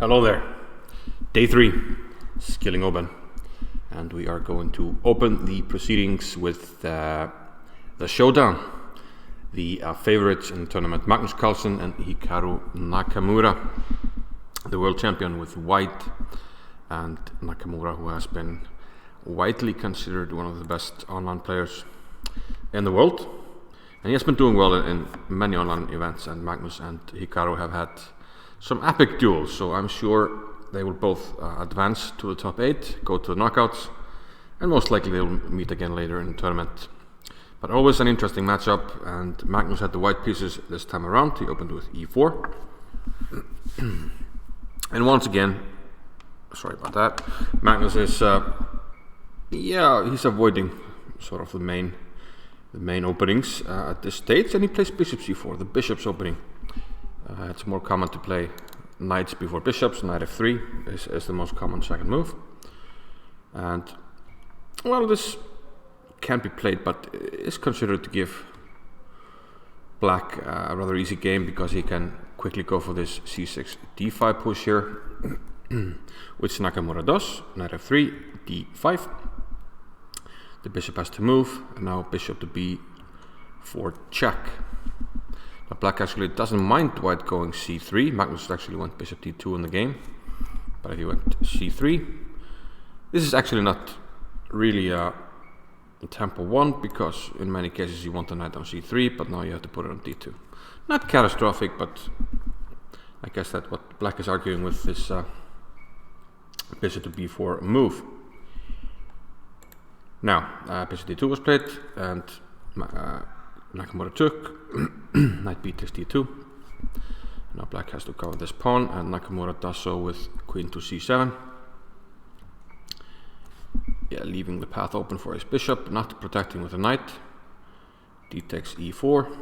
Hello there. Day 3, Skilling Open. And we are going to open the proceedings with the showdown. The favorites in the tournament, Magnus Carlsen and Hikaru Nakamura. The world champion with white, and Nakamura, who has been widely considered one of the best online players in the world. And he has been doing well in many online events, and Magnus and Hikaru have had some epic duels, so I'm sure they will both advance to the top 8, go to the knockouts, and most likely they'll meet again later in the tournament. But always an interesting matchup, and Magnus had the white pieces this time around. He opened with e4. And once again, sorry about that, Magnus is, he's avoiding sort of the main openings at this stage, and he plays bishop c4, the bishop's opening. It's more common to play knights before bishops. Knight f3 is the most common second move. And, well, this can be played, but is considered to give black a rather easy game, because he can quickly go for this c6 d5 push here, which Nakamura does. Knight f3, d5. The bishop has to move, and now bishop to b4 check. Now black actually doesn't mind white going c3. Magnus actually went bishop d2 in the game, but if he went c3, this is actually not really a tempo 1, because in many cases you want the knight on c3, but now you have to put it on d2. Not catastrophic, but I guess that's what black is arguing with this bishop to b4 move. Now, bishop d2 was played, and Nakamura took. Knight b takes d2. Now black has to cover this pawn, and Nakamura does so with queen to c7. Yeah, leaving the path open for his bishop, not protecting with a knight. D takes e4.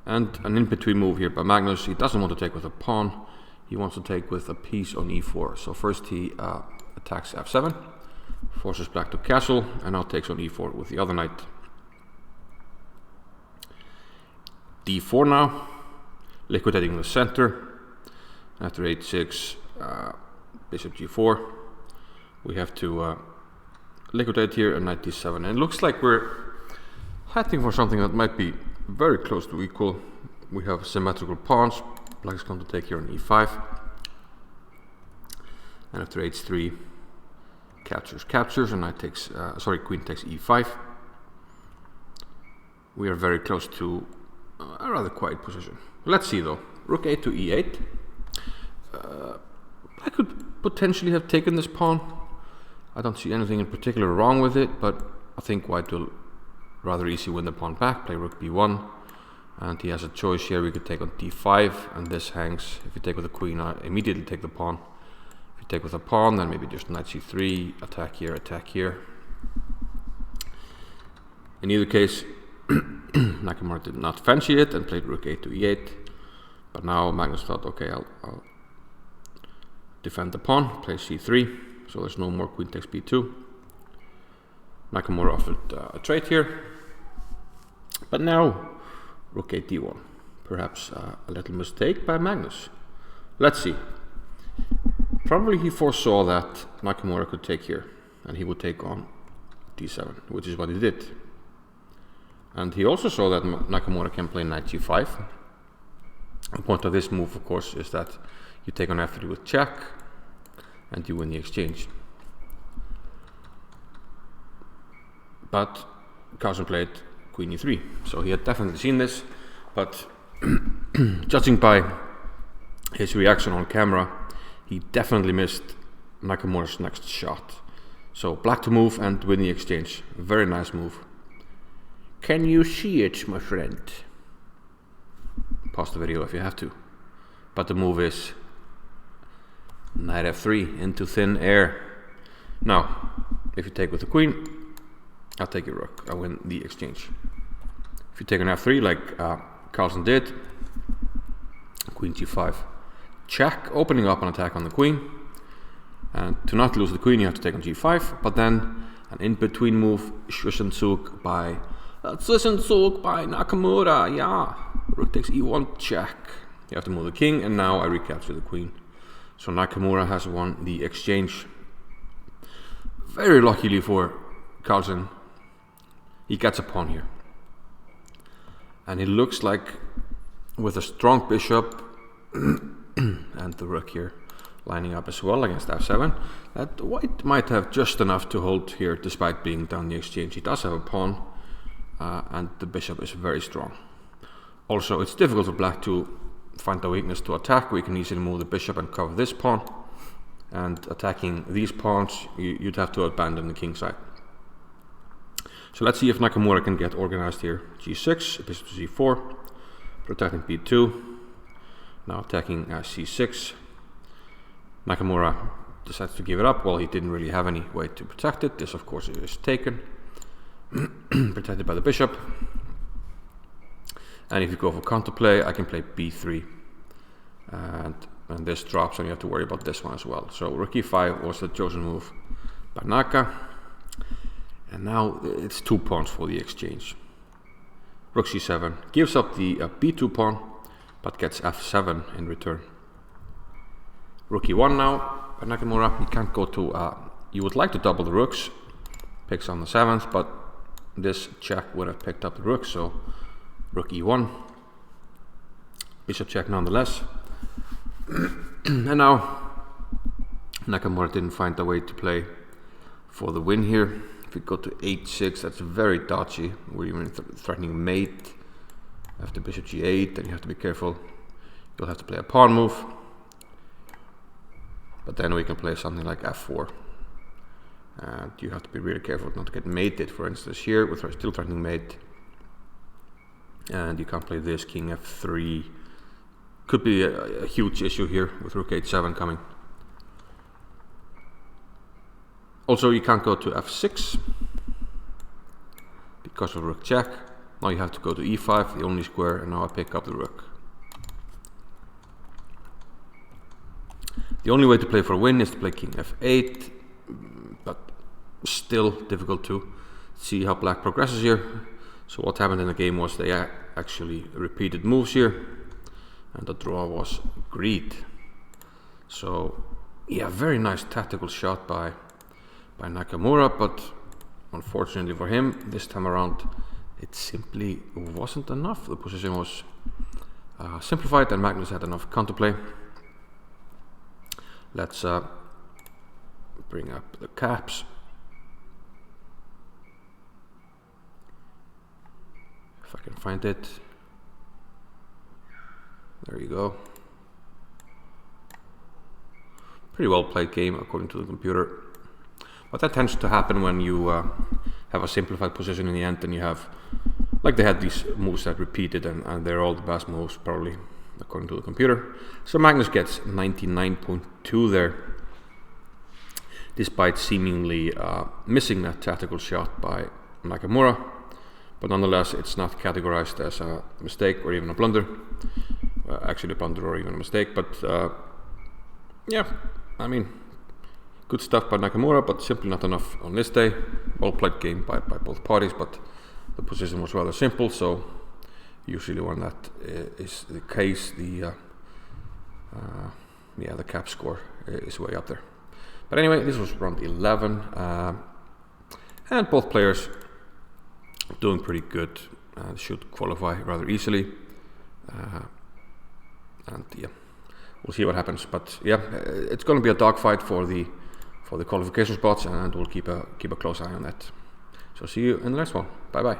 And an in-between move here by Magnus. He doesn't want to take with a pawn, he wants to take with a piece on e4. So first he attacks f7, forces black to castle, and now takes on e4 with the other knight. d4 now, liquidating the center. After h6, bishop g4, we have to liquidate here, and knight d7. And it looks like we're heading for something that might be very close to equal. We have symmetrical pawns. Black is going to take here on e5, and after h3, captures, and knight takes, queen takes e5. We are very close to a rather quiet position. Let's see though. Rook a to e8. I could potentially have taken this pawn. I don't see anything in particular wrong with it, but I think white will rather easy win the pawn back. Play rook b1, and he has a choice here. We could take on d5, and this hangs. If you take with the queen, I immediately take the pawn. If you take with a pawn, then maybe just knight c3, attack here, attack here. In either case, Nakamura did not fancy it and played rook a to e8, but now Magnus thought, okay, I'll defend the pawn, play c3, so there's no more queen takes b2. Nakamura offered a trade here, but now rook a d1, perhaps a little mistake by Magnus. Let's see. Probably he foresaw that Nakamura could take here, and he would take on d7, which is what he did. And he also saw that Nakamura can play knight g5. The point of this move, of course, is that you take on f3 with check, and you win the exchange. But Carlsen played queen e3, so he had definitely seen this, but judging by his reaction on camera, he definitely missed Nakamura's next shot. So black to move and win the exchange. Very nice move. Can you see it, my friend? Pause the video if you have to. But the move is knight f3 into thin air. Now, if you take with the queen, I'll take your rook. I win the exchange. If you take on f3 like Carlsen did, queen g5, check, opening up an attack on the queen. And to not lose the queen, you have to take on g5. But then an in-between move, Zwischenzug by Nakamura. Yeah, rook takes e1, check. You have to move the king, and now I recapture the queen. So Nakamura has won the exchange. Very luckily for Carlsen, he gets a pawn here. And it looks like with a strong bishop and the rook here lining up as well against f7, that white might have just enough to hold here despite being down the exchange. He does have a pawn and the bishop is very strong. Also, it's difficult for black to find a weakness to attack. We can easily move the bishop and cover this pawn, and attacking these pawns you'd have to abandon the king side. So let's see if Nakamura can get organized here. g6, bishop to c4, protecting b2, now attacking c6. Nakamura decides to give it up. Well, he didn't really have any way to protect it. This of course is taken, protected by the bishop. And if you go for counterplay, I can play b3, and this drops, and you have to worry about this one as well. So rook e5 was the chosen move by Naka, and now it's 2 pawns for the exchange. Rook c7 gives up the b2 pawn, but gets f7 in return. Rook e1 now by Nakamura. He can't go to. You would like to double the rooks, picks on the 7th, but this check would have picked up the rook, so rook e1, bishop check nonetheless. And now Nakamura didn't find a way to play for the win here. If we go to h6, that's very dodgy. We're even threatening mate after bishop g8, then you have to be careful. You'll have to play a pawn move, but then we can play something like f4, and you have to be really careful not to get mated. For instance, here with still threatening mate. And you can't play this, king f3. Could be a huge issue here with rook h7 coming. Also, you can't go to f6 because of rook check. Now you have to go to e5, the only square, and now I pick up the rook. The only way to play for a win is to play king f8, but still difficult to see how black progresses here. So what happened in the game was they actually repeated moves here, and the draw was agreed. So yeah, very nice tactical shot by Nakamura, but unfortunately for him, this time around it simply wasn't enough. The position was simplified and Magnus had enough counterplay. Let's bring up the caps. If I can find it. There you go. Pretty well played game according to the computer. But that tends to happen when you have a simplified position in the end, and you have, like they had these moves that repeated, and they're all the best moves probably according to the computer. So Magnus gets 99.2 there, despite seemingly missing that tactical shot by Nakamura. But nonetheless, it's not categorized as a mistake or even a blunder. Actually a blunder or even a mistake, but yeah, I mean, good stuff by Nakamura, but simply not enough on this day. Well played game by both parties, but the position was rather simple, so usually when that is the case, the cap score is way up there. But anyway, this was round 11, and both players doing pretty good, should qualify rather easily, and yeah, we'll see what happens. But yeah, it's going to be a dogfight for the qualification spots, and we'll keep a close eye on that. So see you in the next one. Bye bye.